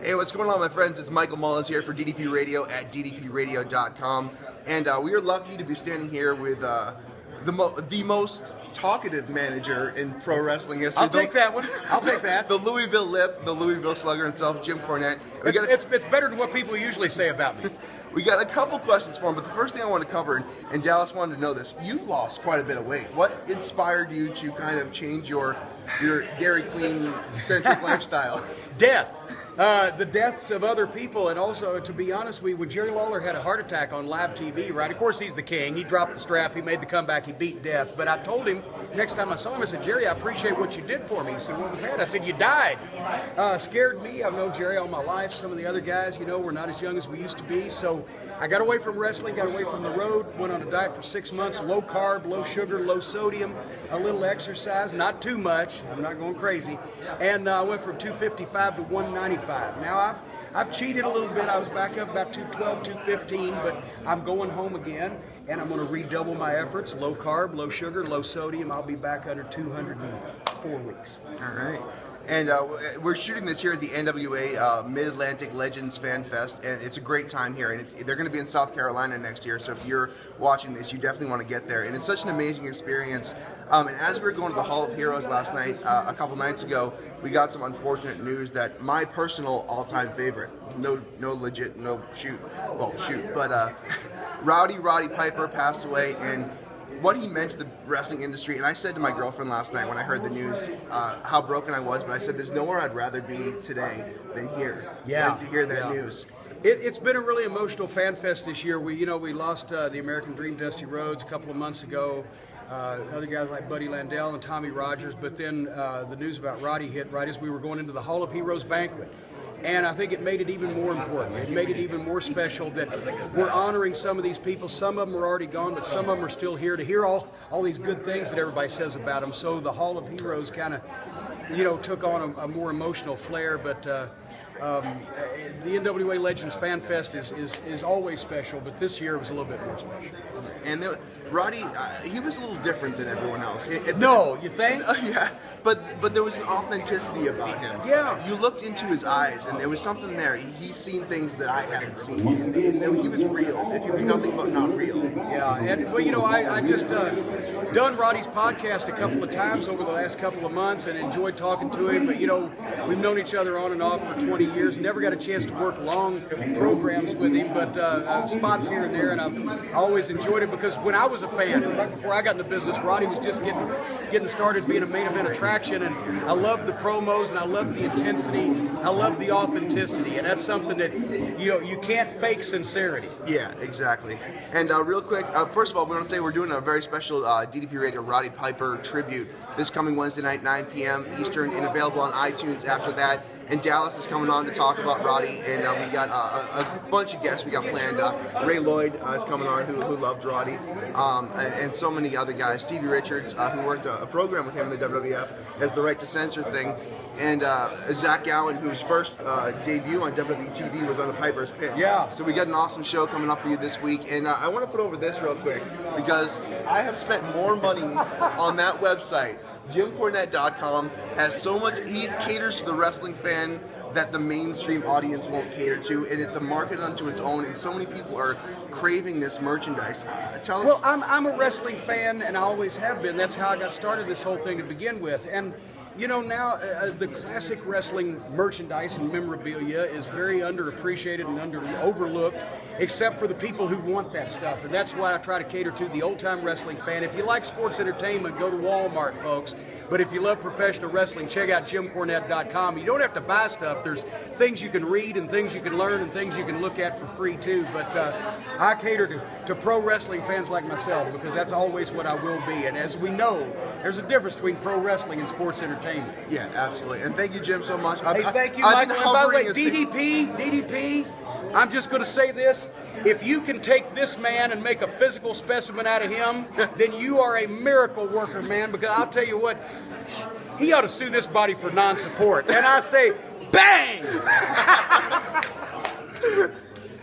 Hey, what's going on, my friends? It's Michael Mullins here for DDP Radio at ddpradio.com. And we are lucky to be standing here with the most talkative manager in pro wrestling history. I'll take that one. I'll take that. The Louisville Lip, the Louisville Slugger himself, Jim Cornette. It's better than what people usually say about me. We got a couple questions for him, but the first thing I want to cover, and Dallas wanted to know this, you've lost quite a bit of weight. What inspired you to kind of change your Dairy Queen-centric lifestyle? Death. The deaths of other people, and also, to be honest with you, when Jerry Lawler had a heart attack on live TV, right? Of course, he's the king. He dropped the strap. He made the comeback. He beat death. But I told him, next time I saw him, I said, Jerry, I appreciate what you did for me. He said, what was that? I said, you died. Scared me. I've known Jerry all my life. Some of the other guys, we're not as young as we used to be. So I got away from wrestling, got away from the road, went on a diet for 6 months, low carb, low sugar, low sodium, a little exercise, not too much. I'm not going crazy. And I went from 255 to 195. Now I've cheated a little bit. I was back up about 212, 215, but I'm going home again, and I'm going to redouble my efforts. Low carb, low sugar, low sodium. I'll be back under 200 in 4 weeks. All right. And we're shooting this here at the NWA Mid Atlantic Legends Fanfest, and it's a great time here. And they're going to be in South Carolina next year, so if you're watching this, you definitely want to get there. And it's such an amazing experience. And as we were going to the Hall of Heroes last night, a couple nights ago, we got some unfortunate news that my personal all-time favorite, no shoot, but Rowdy Roddy Piper passed away, and what he meant to the wrestling industry. And I said to my girlfriend last night when I heard the news how broken I was, but I said there's nowhere I'd rather be today than here. To hear that news. It's been a really emotional fan fest this year. We lost the American Dream Dusty Rhodes a couple of months ago. Other guys like Buddy Landell and Tommy Rogers, but then the news about Roddy hit right as we were going into the Hall of Heroes banquet. And I think it made it even more important. It made it even more special that we're honoring some of these people. Some of them are already gone, but some of them are still here to hear all these good things that everybody says about them. So the Hall of Heroes kind of, took on a more emotional flair. But the NWA Legends Fan Fest is always special, but this year was a little bit more special. And Roddy, he was a little different than everyone else. No, you think? Yeah, but there was an authenticity about him. Yeah. You looked into his eyes, and there was something there. He's seen things that I haven't seen. And he was real. If he was nothing but not real. Yeah, and I just done Roddy's podcast a couple of times over the last couple of months and enjoyed talking to him. But we've known each other on and off for 20 years. Never got a chance to work long programs with him, but spots here and there, and I always enjoyed it because when I was a fan, right before I got in the business, Roddy was just getting started being a main event attraction, and I loved the promos, and I loved the intensity, I loved the authenticity, and that's something that you can't fake sincerity. Yeah, exactly. And real quick, first of all, we want to say we're doing a very special DDP Radio Roddy Piper tribute this coming Wednesday night, 9 p.m. Eastern, and available on iTunes after that. And Dallas is coming on to talk about Roddy, and we got a bunch of guests we got planned. Ray Lloyd is coming on, who loved Roddy, and so many other guys. Stevie Richards, who worked a program with him in the WWF, has the Right to Censor thing, and Zach Gowen, whose first debut on WWE TV was on the Piper's Pit. Yeah. So we got an awesome show coming up for you this week, and I want to put over this real quick because I have spent more money on that website. JimCornette.com has so much, he caters to the wrestling fan that the mainstream audience won't cater to, and it's a market unto its own, and so many people are craving this merchandise. Tell us. Well, I'm a wrestling fan, and I always have been. That's how I got started this whole thing to begin with. And now the classic wrestling merchandise and memorabilia is very underappreciated and overlooked, except for the people who want that stuff. And that's why I try to cater to the old-time wrestling fan. If you like sports entertainment, go to Walmart, folks. But if you love professional wrestling, check out JimCornette.com. You don't have to buy stuff. There's things you can read and things you can learn and things you can look at for free, too. But I cater to pro wrestling fans like myself because that's always what I will be. And as we know, there's a difference between pro wrestling and sports entertainment. Yeah, absolutely. And thank you, Jim, so much. Hey, thank you, Michael. And by the way, DDP, I'm just going to say this. If you can take this man and make a physical specimen out of him, then you are a miracle worker, man, because I'll tell you what, he ought to sue this body for non-support. And I say, bang!